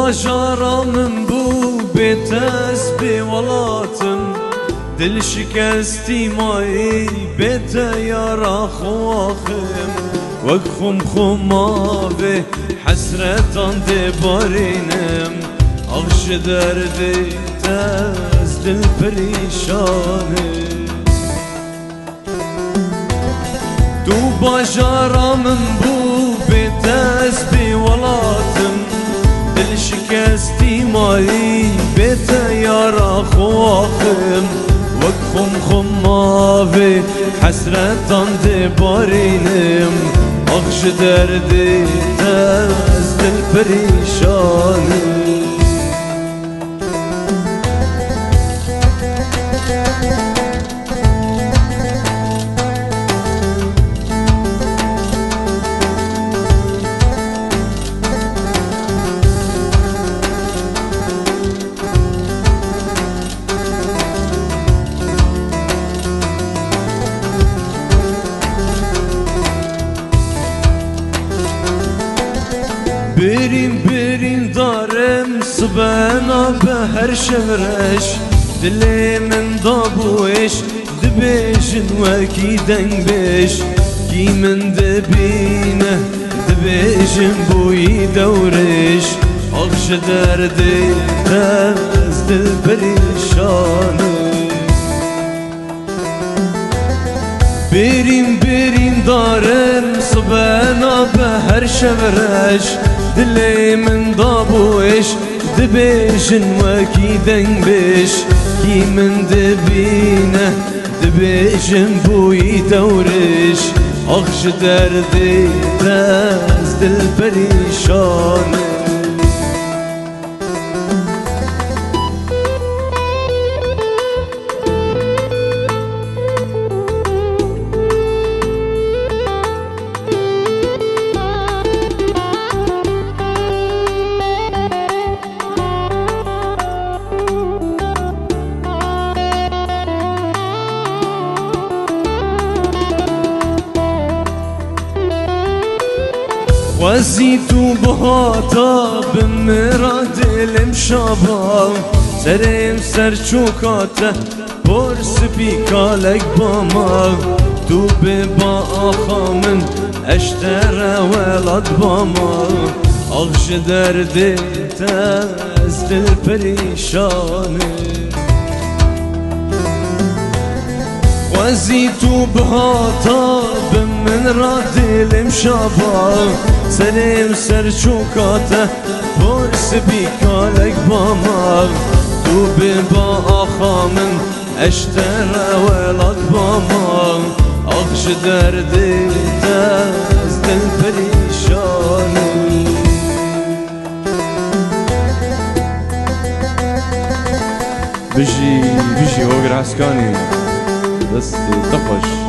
باجارا من بو بيتاس بولاتم دل شكستي ماي بيتا يارا خواخم وقخم خمابي حسرة دبارينم أغش دردي تاز دل بريشاني تو باجارا من بو بيتاس بولاتم دل شكستي ماي بيتا يارا خواخم وقخم خمابي حسرة دبارينم أغش دردي تاز دل بريشاني برين دارم صبانا بهر شمرش دلي من ضابوش دبيجن وكي دنبش كي من دبينه دبيجن بوي دورش أغش دردي تاز دل بريشاني برين دارم صبانا بهر شمرش دلي من ضابوش دبيجن وكي دنبش كي من دبينه دبيجن بوي دورش أغش دردي تاز دل بريشاني وزيتو بهاتا بمراد المشابا سرم سرچوكاته برس بيكالك باما تو ببا آخا من اشتر ولد باما أغش دردي تاز دل بريشاني وزيتو بهاتا بمن راد المشابا سلم سرچوكاته برس بيكالك باما تو ببا آخا من اشتر ولد باما أغش دردي تاز دل بريشاني بيجي وقر عسكاني بس تخش